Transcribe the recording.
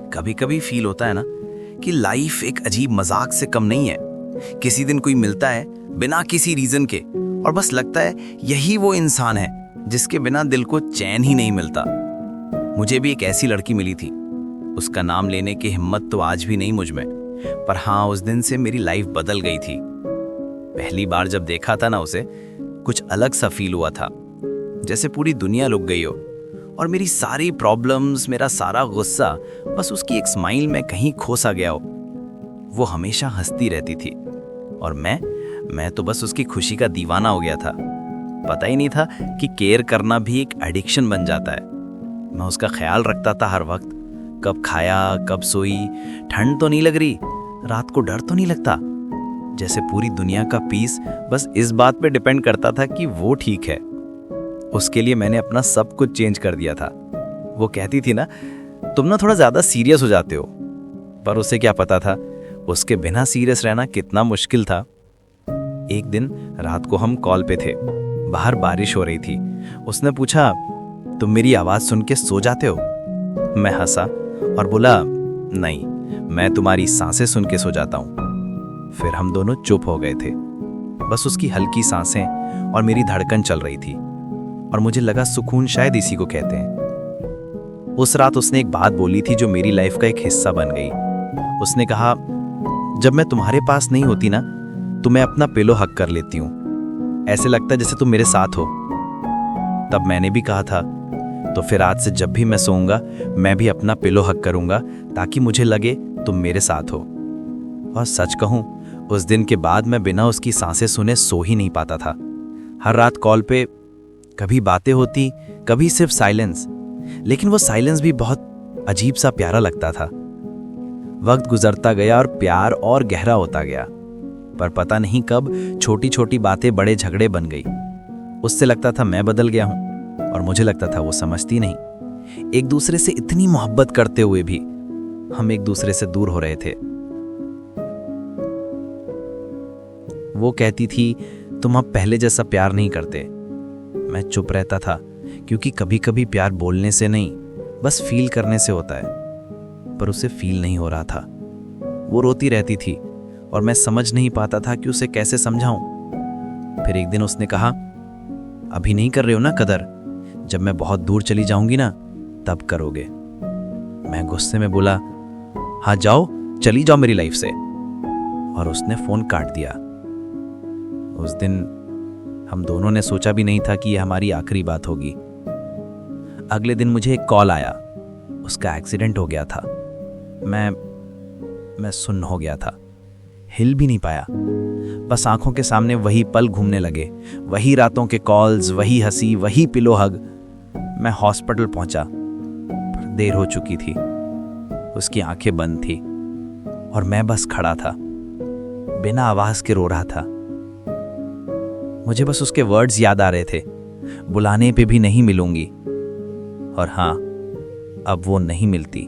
कभी कभी फील होता है ना कि लाइफ एक अजीब मजाक से कम नहीं है। किसी दिन कोई मिलता है बिना किसी रीजन के और बस लगता है यही वो इंसान है जिसके बिना दिल को चैन ही नहीं मिलता। मुझे भी एक ऐसी लड़की मिली थी। उसका नाम लेने की हिम्मत तो आज भी नहीं मुझ में, पर हाँ, उस दिन से मेरी लाइफ बदल गई थी। पहली बार जब देखा था ना उसे, कुछ अलग सा फील हुआ था, जैसे पूरी दुनिया लुक गई हो और मेरी सारी प्रॉब्लम्स, मेरा सारा गुस्सा बस उसकी एक स्माइल में कहीं खोसा गया हो। वो हमेशा हंसती रहती थी और मैं तो बस उसकी खुशी का दीवाना हो गया था। पता ही नहीं था कि केयर करना भी एक एडिक्शन बन जाता है। मैं उसका ख्याल रखता था हर वक्त, कब खाया, कब सोई, ठंड तो नहीं लग रही, रात को डर तो नहीं लगता। जैसे पूरी दुनिया का पीस बस इस बात पे डिपेंड करता था कि वो ठीक है। उसके लिए मैंने अपना सब कुछ चेंज कर दिया था। वो कहती थी ना, तुम ना थोड़ा ज्यादा सीरियस हो जाते हो, पर उसे क्या पता था उसके बिना सीरियस रहना कितना मुश्किल था। एक दिन रात को हम कॉल पे थे, बाहर बारिश हो रही थी। उसने पूछा, तुम मेरी आवाज सुन के सो जाते हो? मैं हंसा और बोला, नहीं, मैं तुम्हारी सांसें सुन के सो जाता हूं। फिर हम दोनों चुप हो गए थे। बस उसकी हल्की सांसें और मेरी धड़कन चल रही थी और मुझे लगा सुकून शायद इसी को कहते हैं। उस रात उसने एक बात बोली थी जो मेरी लाइफ का एक हिस्सा बन गई। उसने कहा, जब मैं तुम्हारे पास नहीं होती ना, तो मैं अपना पिलो हक कर लेती हूँ, ऐसे लगता है जैसे तुम मेरे साथ हो। तब मैंने भी कहा था, तो फिर आज से जब भी मैं सोऊंगा मैं भी अपना पिलो हक करूंगा ताकि मुझे लगे तुम मेरे साथ हो। और सच कहूं, उस दिन के बाद मैं बिना उसकी सांसें सुने सो ही नहीं पाता था। हर रात कॉल पे कभी बातें होती, कभी सिर्फ साइलेंस, लेकिन वो साइलेंस भी बहुत अजीब सा प्यारा लगता था। वक्त गुजरता गया और प्यार और गहरा होता गया, पर पता नहीं कब छोटी छोटी बातें बड़े झगड़े बन गई। उससे लगता था मैं बदल गया हूं और मुझे लगता था वो समझती नहीं। एक दूसरे से इतनी मोहब्बत करते हुए भी हम एक दूसरे से दूर हो रहे थे। वो कहती थी, तुम अब पहले जैसा प्यार नहीं करते। मैं चुप रहता था, क्योंकि कभी कभी प्यार बोलने से नहीं, बस फील करने से होता है। पर उसे फील नहीं हो रहा था। वो रोती रहती थी और मैं समझ नहीं पाता था कि उसे कैसे समझाऊं। फिर एक दिन उसने कहा, अभी नहीं कर रहे हो ना कदर, जब मैं बहुत दूर चली जाऊंगी ना, तब करोगे। मैं गुस्से में बोला, हाँ जाओ, चली जाओ मेरी लाइफ से। और उसने फोन काट दिया। उस दिन हम दोनों ने सोचा भी नहीं था कि यह हमारी आखिरी बात होगी। अगले दिन मुझे एक कॉल आया, उसका एक्सीडेंट हो गया था। मैं सुन्न हो गया था, हिल भी नहीं पाया। बस आंखों के सामने वही पल घूमने लगे, वही रातों के कॉल्स, वही हंसी, वही पिलो हग। मैं हॉस्पिटल पहुंचा, पर देर हो चुकी थी। उसकी आंखें बंद थी और मैं बस खड़ा था, बिना आवाज के रो रहा था। मुझे बस उसके वर्ड्स याद आ रहे थे, बुलाने पे भी नहीं मिलूंगी। और हाँ, अब वो नहीं मिलती।